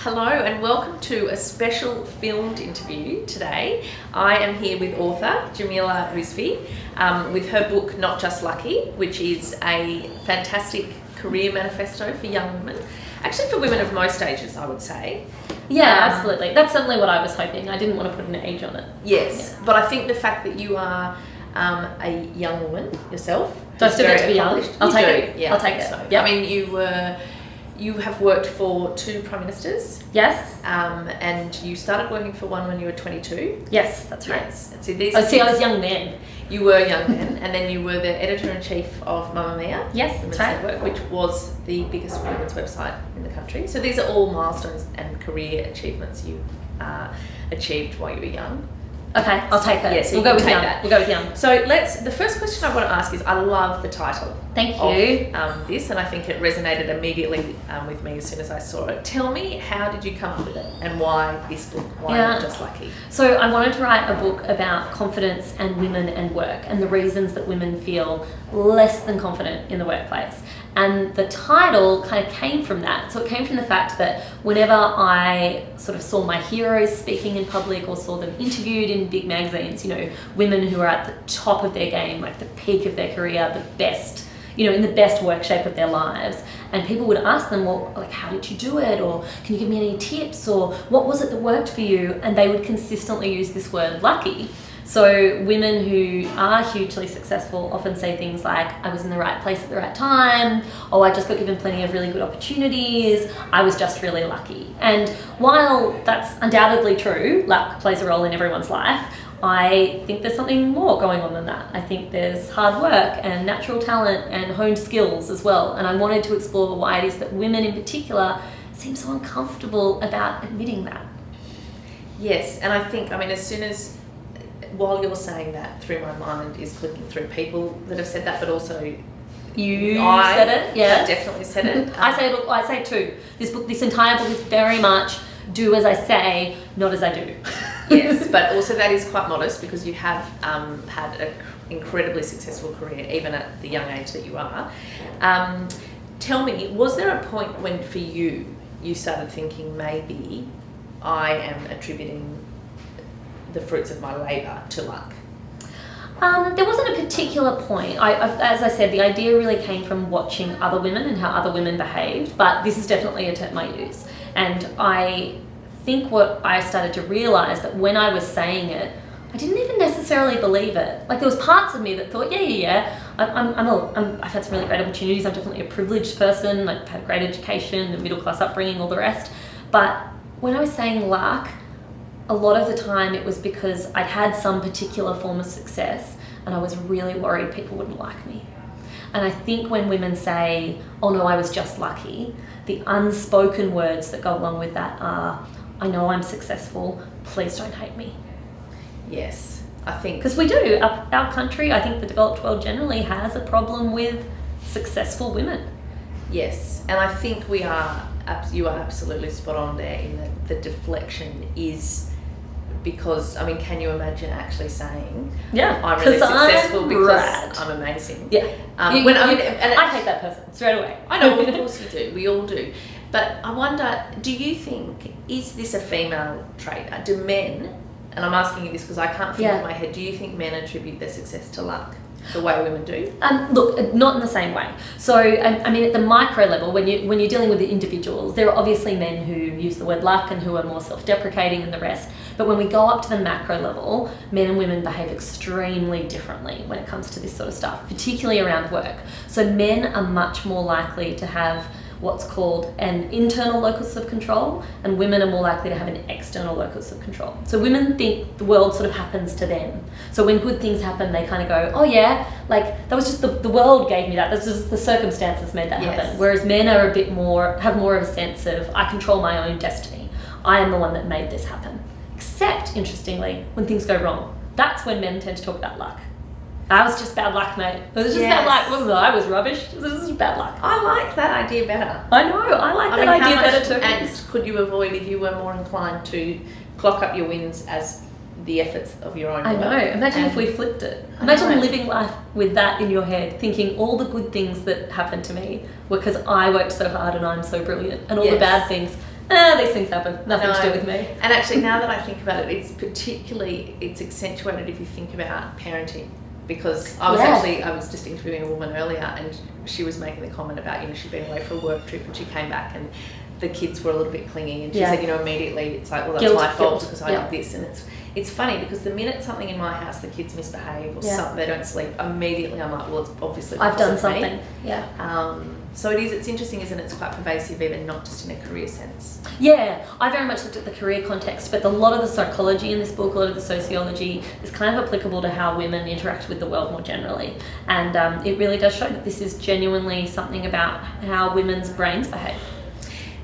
Hello and welcome to a special filmed interview today. I am here with author Jamila Rizvi with her book Not Just Lucky, which is a fantastic career manifesto for young women. Actually for women of most ages, I would say. Yeah, absolutely. That's certainly what I was hoping. I didn't want to put an age on it. Yes, but I think the fact that you are a young woman yourself. Do I still get to be young? I'll take it. Yeah, I'll take it. So. Yep. I mean, you have worked for 2 prime ministers. Yes. And you started working for one when you were 22. Yes, that's right. Yes. And so I was young then. You were young then, and then you were the editor-in-chief of Mamma Mia. Yes, that's right. Network, which was the biggest women's website in the country. So these are all milestones and career achievements you achieved while you were young. Okay, I'll take it. Yes, we'll go with young. We'll go with young. So the first question I want to ask is, I love the title. Thank you. Of this, and I think it resonated immediately with me as soon as I saw it. Tell me, how did you come up with it, and why this book? Why Not Just Lucky? So I wanted to write a book about confidence and women and work, and the reasons that women feel less than confident in the workplace. And the title kind of came from that. So it came from the fact that whenever I sort of saw my heroes speaking in public or saw them interviewed in big magazines, women who are at the top of their game, like the peak of their career, the best, in the best work shape of their lives. And people would ask them, well, like, how did you do it? Or can you give me any tips? Or what was it that worked for you? And they would consistently use this word lucky. So women who are hugely successful often say things like, I was in the right place at the right time, or I just got given plenty of really good opportunities, I was just really lucky. And while that's undoubtedly true, luck plays a role in everyone's life, I think there's something more going on than that. I think there's hard work and natural talent and honed skills as well. And I wanted to explore why it is that women in particular seem so uncomfortable about admitting that. Yes, and I think, while you're saying that, through my mind is clicking through people that have said that, but also you said it. Yes, definitely said it. I say it too. This entire book is very much do as I say, not as I do. Yes, but also that is quite modest, because you have had an incredibly successful career, even at the young age that you are. Tell me, was there a point when for you started thinking, maybe I am attributing the fruits of my labour to luck? There wasn't a particular point. As I said, the idea really came from watching other women and how other women behaved, but this is definitely a term I use. And I think what I started to realise, that when I was saying it, I didn't even necessarily believe it. Like, there was parts of me that thought, I've had some really great opportunities, I'm definitely a privileged person, I've had a great education, a middle class upbringing, all the rest. But when I was saying luck, a lot of the time it was because I'd had some particular form of success and I was really worried people wouldn't like me. And I think when women say, oh no, I was just lucky, the unspoken words that go along with that are, I know I'm successful, please don't hate me. Yes, I think... Because we do. Our country, I think the developed world generally, has a problem with successful women. Yes, and I think you are absolutely spot on there in that the deflection is... Because, can you imagine actually saying, I'm really successful because I'm amazing? Yeah. I hate that person straight away. I know, of course you do. We all do. But I wonder, do you think, is this a female trait? Do men, and I'm asking you this because I can't think in my head, do you think men attribute their success to luck the way women do? Look, not in the same way. So, at the micro level, when you're dealing with the individuals, there are obviously men who use the word luck and who are more self-deprecating and the rest. But when we go up to the macro level, men and women behave extremely differently when it comes to this sort of stuff, particularly around work. So men are much more likely to have what's called an internal locus of control, and women are more likely to have an external locus of control. So women think the world sort of happens to them. So when good things happen, they kind of go, oh yeah, like that was just the world gave me that. That's just the circumstances made that happen. Whereas men are have more of a sense of, I control my own destiny. I am the one that made this happen. Except, interestingly, when things go wrong, that's when men tend to talk about luck. I was just bad luck, mate. It was just bad luck. Wasn't it? I was rubbish. This is bad luck. I like that idea better. I know. I like that idea better too. And could you avoid if you were more inclined to clock up your wins as the efforts of your own work? I know. Imagine if we flipped it. Imagine living life with that in your head, thinking all the good things that happened to me were because I worked so hard and I'm so brilliant, and all the bad things, these things happen, nothing to do with me. And actually, now that I think about it, it's accentuated if you think about parenting. Because I was just interviewing a woman earlier, and she was making the comment about, she'd been away for a work trip and she came back and the kids were a little bit clingy, and she said, immediately it's like, well, that's my fault because I did this. And it's funny because the minute something in my house, the kids misbehave or something, they don't sleep, immediately I'm like, well, it's obviously I've done something. Me. Yeah. So it's interesting, isn't it? It's quite pervasive, even not just in a career sense. Yeah, I very much looked at the career context, but a lot of the psychology in this book, a lot of the sociology is kind of applicable to how women interact with the world more generally. And it really does show that this is genuinely something about how women's brains behave.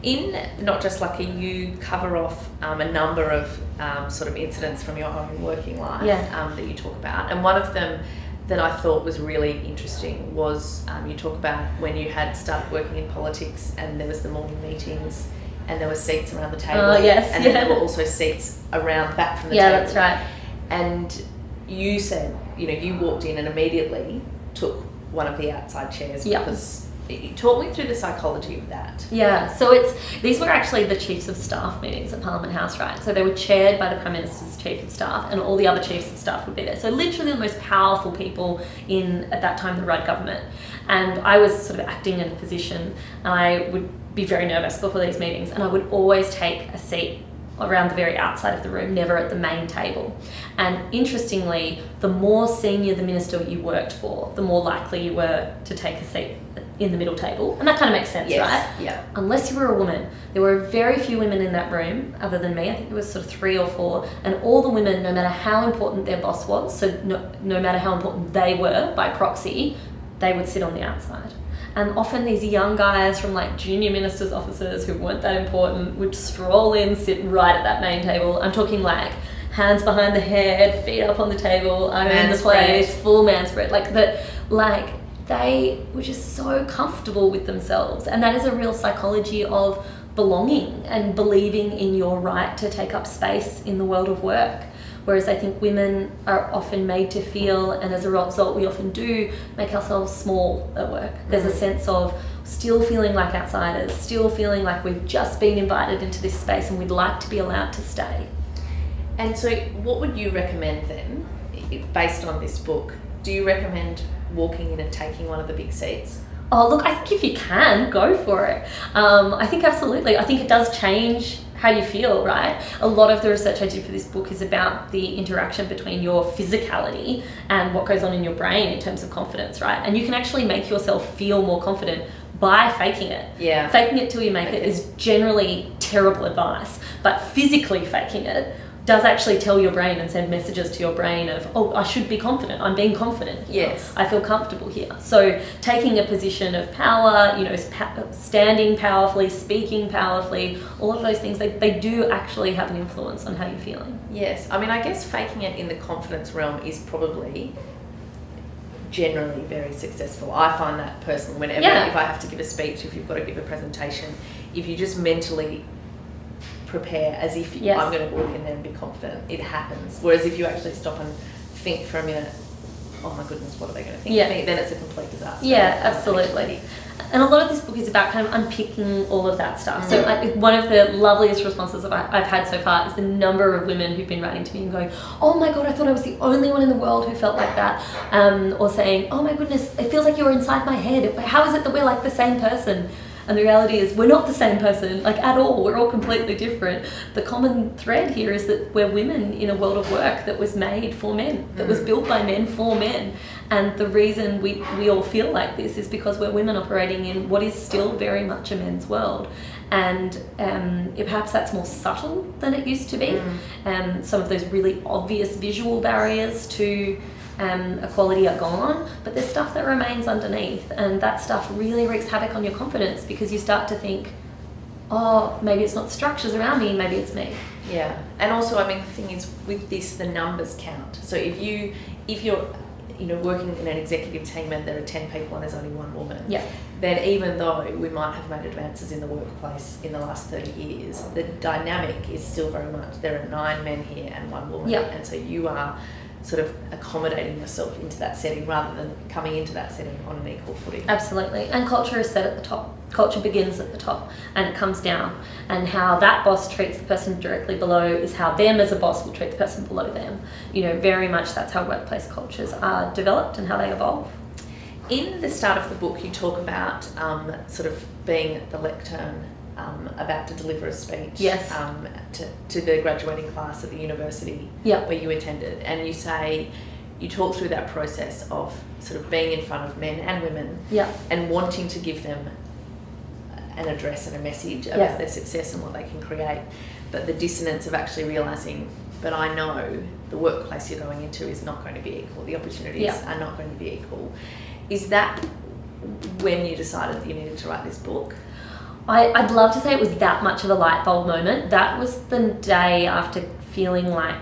In Not Just Lucky, you cover off a number of sort of incidents from your own working life that you talk about. And one of them that I thought was really interesting was you talk about when you had started working in politics and there was the morning meetings and there were seats around the table. And then there were also seats around back from the table. Yeah, that's right. And you said, you walked in and immediately took one of the outside chairs because... Talk me through the psychology of that. Yeah, so these were actually the Chiefs of Staff meetings at Parliament House, right? So they were chaired by the Prime Minister's Chief of Staff, and all the other Chiefs of Staff would be there. So literally the most powerful people at that time, the Rudd government. And I was sort of acting in a position, and I would be very nervous before these meetings, and I would always take a seat around the very outside of the room, never at the main table. And interestingly, the more senior the minister you worked for, the more likely you were to take a seat in the middle table. And that kind of makes sense, right? Yeah. Unless you were a woman. There were very few women in that room, other than me. I think there was sort of 3 or 4. And all the women, no matter how important their boss was, so no matter how important they were by proxy, they would sit on the outside. And often these young guys from like junior ministers' offices who weren't that important would stroll in, sit right at that main table. I'm talking like hands behind the head, feet up on the table, I'm in the place, full man spread. They were just so comfortable with themselves. And that is a real psychology of belonging and believing in your right to take up space in the world of work. Whereas I think women are often made to feel, and as a result we often do, make ourselves small at work. There's a sense of still feeling like outsiders, still feeling like we've just been invited into this space and we'd like to be allowed to stay. And so what would you recommend then, based on this book? Do you recommend walking in and taking one of the big seats? Oh, look, I think if you can, go for it. I think absolutely. I think it does change how you feel, right? A lot of the research I did for this book is about the interaction between your physicality and what goes on in your brain in terms of confidence, right? And you can actually make yourself feel more confident by faking it. Yeah. Faking it till you make it is generally terrible advice, but physically faking it does actually tell your brain and send messages to your brain of, oh, I should be confident. I'm being confident here. Yes. I feel comfortable here. So taking a position of power, standing powerfully, speaking powerfully, all of those things, they do actually have an influence on how you're feeling. Yes. I mean, I guess faking it in the confidence realm is probably generally very successful. I find that personally whenever, if I have to give a speech, if you've got to give a presentation, if you just mentally prepare as if I'm going to walk in there and be confident, it happens. Whereas if you actually stop and think for a minute, oh my goodness, what are they going to think of me? Then it's a complete disaster. Yeah, absolutely. And a lot of this book is about kind of unpicking all of that stuff. So one of the loveliest responses I've had so far is the number of women who've been writing to me and going, oh my God, I thought I was the only one in the world who felt like that. Or saying, oh my goodness, it feels like you're inside my head. How is it that we're like the same person? And the reality is we're not the same person, like at all. We're all completely different. The common thread here is that we're women in a world of work that was made for men, that was built by men for men. And the reason we all feel like this is because we're women operating in what is still very much a men's world. And perhaps that's more subtle than it used to be. Some of those really obvious visual barriers to equality are gone, but there's stuff that remains underneath, and that stuff really wreaks havoc on your confidence because you start to think, oh, maybe it's not the structures around me, maybe it's me. Yeah. And also, I mean, the thing is, with this, the numbers count. So if you're working in an executive team and there are 10 people and there's only one woman, then even though we might have made advances in the workplace in the last 30 years, the dynamic is still very much, there are 9 men here and 1 woman. And so you are sort of accommodating yourself into that setting rather than coming into that setting on an equal footing. Absolutely. And culture is set at the top. Culture begins at the top and it comes down. And how that boss treats the person directly below is how them as a boss will treat the person below them. You know, very much that's how workplace cultures are developed and how they evolve. In the start of the book, you talk about sort of being at the lectern, about to deliver a speech, yes, to the graduating class at the university, yep, where you attended, and you say you talk through that process of sort of being in front of men and women, yep, and wanting to give them an address and a message about yes, their success and what they can create, but the dissonance of actually realising, but I know the workplace you're going into is not going to be equal, the opportunities yep, are not going to be equal. Is that when you decided that you needed to write this book? I'd love to say it was that much of a light bulb moment. That was the day after feeling like,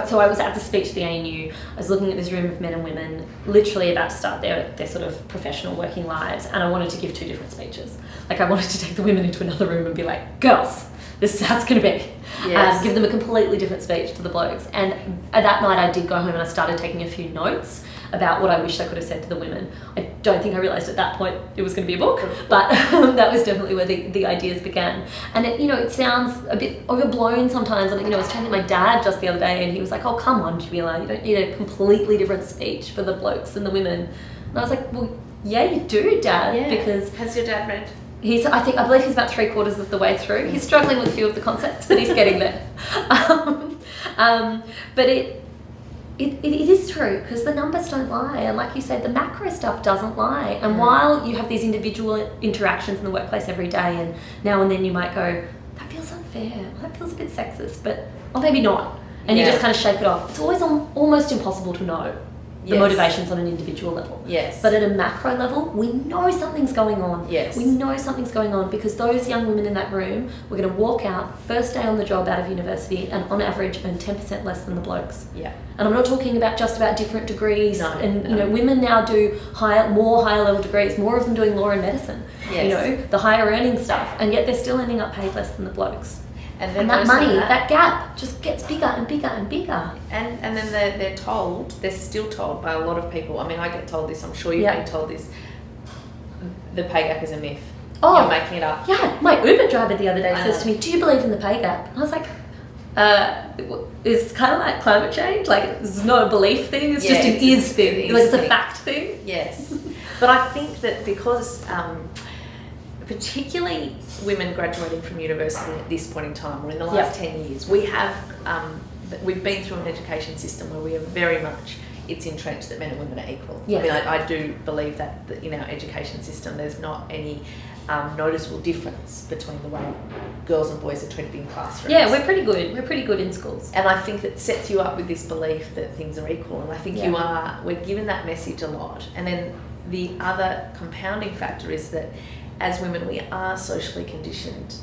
so I was at the speech at the ANU, I was looking at this room of men and women, literally about to start their sort of professional working lives, and I wanted to give 2 different speeches. Like I wanted to take the women into another room and be like, girls, this is how it's going to be. Yes. Give them a completely different speech to the blokes. And that night I did go home and I started taking a few notes about what I wished I could have said to the women. I don't think I realised at that point it was going to be a book, but that was definitely where the ideas began. And it, you know, it sounds a bit overblown sometimes. I think, you know, I was chatting to my dad just the other day and he was like, oh, come on, Jamila, you don't need a completely different speech for the blokes and the women. And I was like, well, yeah, you do, Dad, yeah. because... Has your dad read? I believe he's about 3/4 of the way through. He's struggling with a few of the concepts, but he's getting there. But it is true, because the numbers don't lie, and like you said, the macro stuff doesn't lie. And while you have these individual interactions in the workplace every day, and now and then you might go, that feels unfair, that feels a bit sexist, but or maybe not, and you just kind of shake it off. It's always almost impossible to know the motivations on an individual level. Yes. But at a macro level, we know something's going on. Yes. We know something's going on because those young women in that room were going to walk out, first day on the job out of university, and on average earn 10% less than the blokes. Yeah. And I'm not talking about just about different degrees. No, you know, women now do more higher level degrees, more of them doing law and medicine. Yes. You know, the higher earning stuff, and yet they're still ending up paid less than the blokes. And then that money, that gap just gets bigger and bigger and bigger. And then they're still told by a lot of people. I mean, I get told this, I'm sure you've been told this, the pay gap is a myth. Oh, you're making it up. Yeah, my Uber driver the other day says to me, do you believe in the pay gap? And I was like, it's kind of like climate change. Like, it's not a belief thing, it's just an is thing. Like, it's a fact thing. Yes. But I think that because... particularly women graduating from university at this point in time, or in the last 10 years, we've been through an education system where we are very much, it's entrenched that men and women are equal. Yes. I mean, I do believe that in our education system there's not any noticeable difference between the way girls and boys are treated in classrooms. Yeah, we're pretty good. We're pretty good in schools. And I think that sets you up with this belief that things are equal, and I think we're given that message a lot. And then the other compounding factor is that as women, we are socially conditioned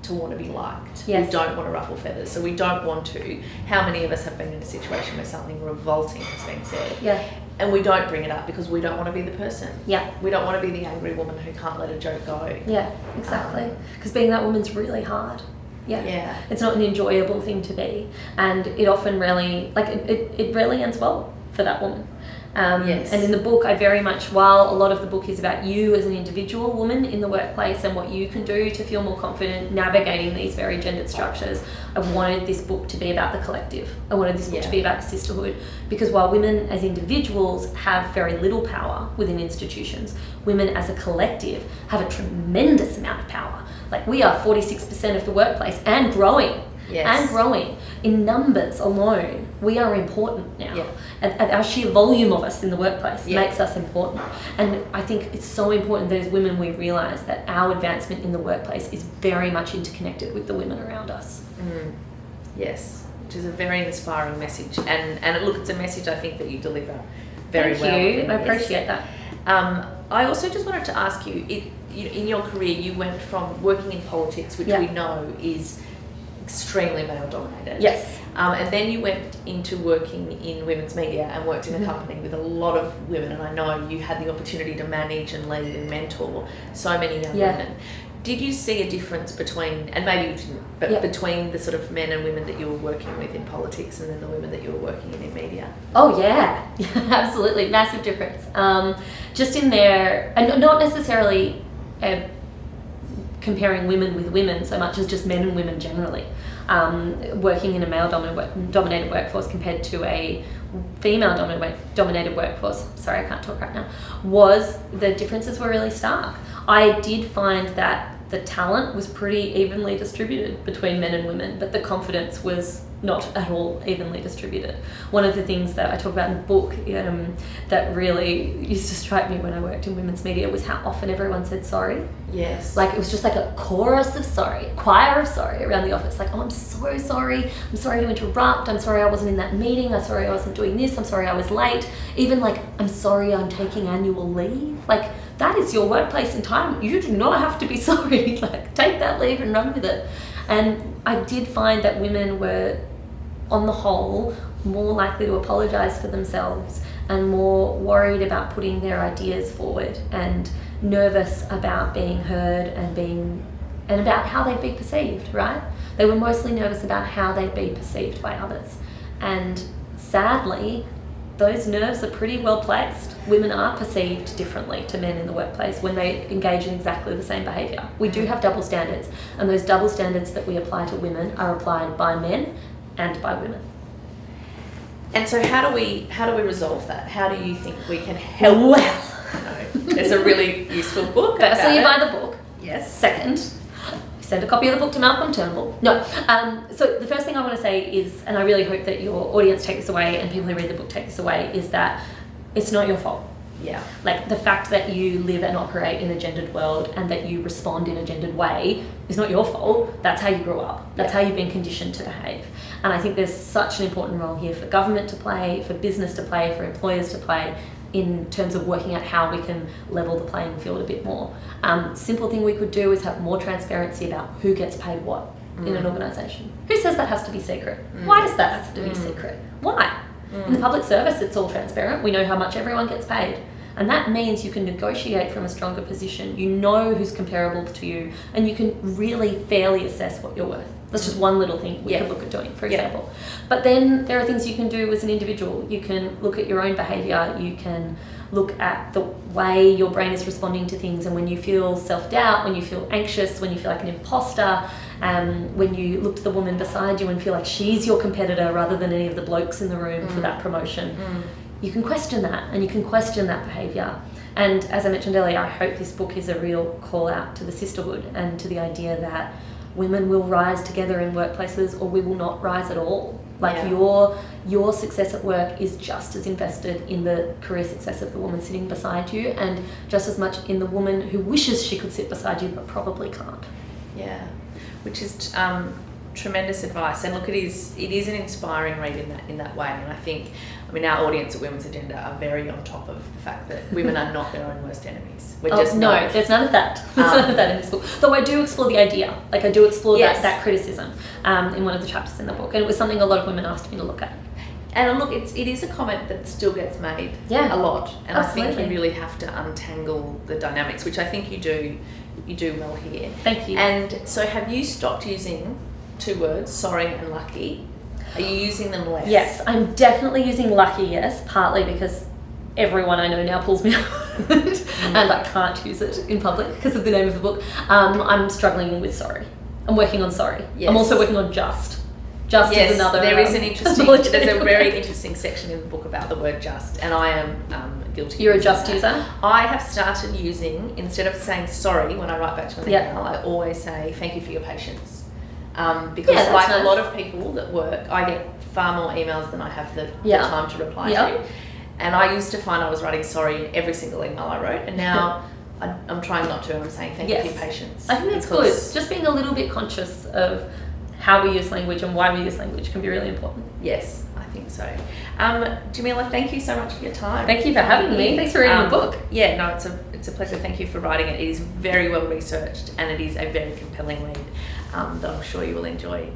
to want to be liked. Yes. We don't want to ruffle feathers, so we don't want to. How many of us have been in a situation where something revolting has been said? Yeah. And we don't bring it up because we don't want to be the person. Yeah. We don't want to be the angry woman who can't let a joke go. Yeah, exactly. Because being that woman's really hard. Yeah. Yeah. It's not an enjoyable thing to be. And it often really, it rarely ends well for that woman. Yes. And in the book, I very much, while a lot of the book is about you as an individual woman in the workplace and what you can do to feel more confident navigating these very gendered structures, I wanted this book to be about the collective. I wanted this book to be about the sisterhood, because while women as individuals have very little power within institutions, women as a collective have a tremendous amount of power. Like, we are 46% of the workplace and growing. Yes. And growing. In numbers alone, we are important now. Yeah. And our sheer volume of us in the workplace makes us important. And I think it's so important that as women we realise that our advancement in the workplace is very much interconnected with the women around us. Yes, which is a very inspiring message. And look, it's a message I think that you deliver very well. Thank you. I appreciate that. I also just wanted to ask you, in your career, you went from working in politics, which we know is extremely male dominated. Yes. And then you went into working in women's media and worked in a company with a lot of women, and I know you had the opportunity to manage and lead and mentor so many young women. Did you see a difference between, and maybe you didn't, but between the sort of men and women that you were working with in politics and then the women that you were working in media? Oh yeah, absolutely, massive difference. Just in there, and not necessarily comparing women with women so much as just men and women generally. Working in a male-dominated workforce compared to a female-dominated workforce, sorry, I can't talk right now, the differences were really stark. I did find that the talent was pretty evenly distributed between men and women, but the confidence was not at all evenly distributed. One of the things that I talk about in the book that really used to strike me when I worked in women's media was how often everyone said sorry. Yes. Like it was just like a chorus of sorry, a choir of sorry around the office. Like, oh, I'm so sorry. I'm sorry to interrupt. I'm sorry I wasn't in that meeting. I'm sorry I wasn't doing this. I'm sorry I was late. Even like, I'm sorry I'm taking annual leave. Like, that is your workplace entitlement. You do not have to be sorry. Like, take that leave and run with it. And I did find that women were, on the whole, more likely to apologise for themselves and more worried about putting their ideas forward and nervous about being heard and about how they'd be perceived, right? They were mostly nervous about how they'd be perceived by others. And sadly, those nerves are pretty well placed. Women are perceived differently to men in the workplace when they engage in exactly the same behaviour. We do have double standards, and those double standards that we apply to women are applied by men and by women. And so how do we resolve that? How do you think we can help? Well, it's a really useful book. Firstly, you buy the book. Yes. Second, send a copy of the book to Malcolm Turnbull. No. So the first thing I want to say is, and I really hope that your audience take this away and people who read the book take this away, is that it's not your fault. Yeah. Like, the fact that you live and operate in a gendered world and that you respond in a gendered way is not your fault. That's how you grew up. That's how you've been conditioned to behave. And I think there's such an important role here for government to play, for business to play, for employers to play, in terms of working out how we can level the playing field a bit more. Simple thing we could do is have more transparency about who gets paid what in an organisation. Who says that has to be secret? Why does that have to be secret? Why? In the public service, it's all transparent. We know how much everyone gets paid. And that means you can negotiate from a stronger position. You know who's comparable to you, and you can really fairly assess what you're worth. That's just one little thing we could look at doing, for example. But then there are things you can do as an individual. You can look at your own behaviour. You can look at the way your brain is responding to things, and when you feel self-doubt, when you feel anxious, when you feel like an imposter, when you look to the woman beside you and feel like she's your competitor rather than any of the blokes in the room for that promotion, you can question that, and you can question that behaviour. And as I mentioned earlier, I hope this book is a real call out to the sisterhood and to the idea that women will rise together in workplaces, or we will not rise at all. Like, your success at work is just as invested in the career success of the woman sitting beside you, and just as much in the woman who wishes she could sit beside you but probably can't. Yeah, which is tremendous advice. And look, it is an inspiring read in that way. And I think, our audience at Women's Agenda are very on top of the fact that women are not their own worst enemies. There's none of that. There's none of that in this book. Though I do explore the idea. Like, I do explore that criticism in one of the chapters in the book. And it was something a lot of women asked me to look at. And look, it is a comment that still gets made a lot. And absolutely. I think you really have to untangle the dynamics, which I think you do well here. Thank you. And so have you stopped using two words, sorry and lucky? Are you using them less? Yes, I'm definitely using lucky, yes, partly because everyone I know now pulls me up and I can't use it in public because of the name of the book. I'm struggling with sorry. I'm working on sorry. Yes. I'm also working on just. Just is another. There's a very interesting section in the book about the word just, and I am guilty. You're a just user? I have started using, instead of saying sorry when I write back to an email, I always say thank you for your patience. Because like nice. A lot of people that work, I get far more emails than I have the time to reply to. And I used to find I was writing sorry in every single email I wrote, and now I'm trying not to, and I'm saying thank you for your patience. I think that's good. Just being a little bit conscious of how we use language and why we use language can be really important. Yes, I think so. Jamila, thank you so much for your time. Thank you for having me. Thanks for reading the book. Yeah, no, it's a pleasure. Thank you for writing it. It is very well researched, and it is a very compelling read that I'm sure you will enjoy.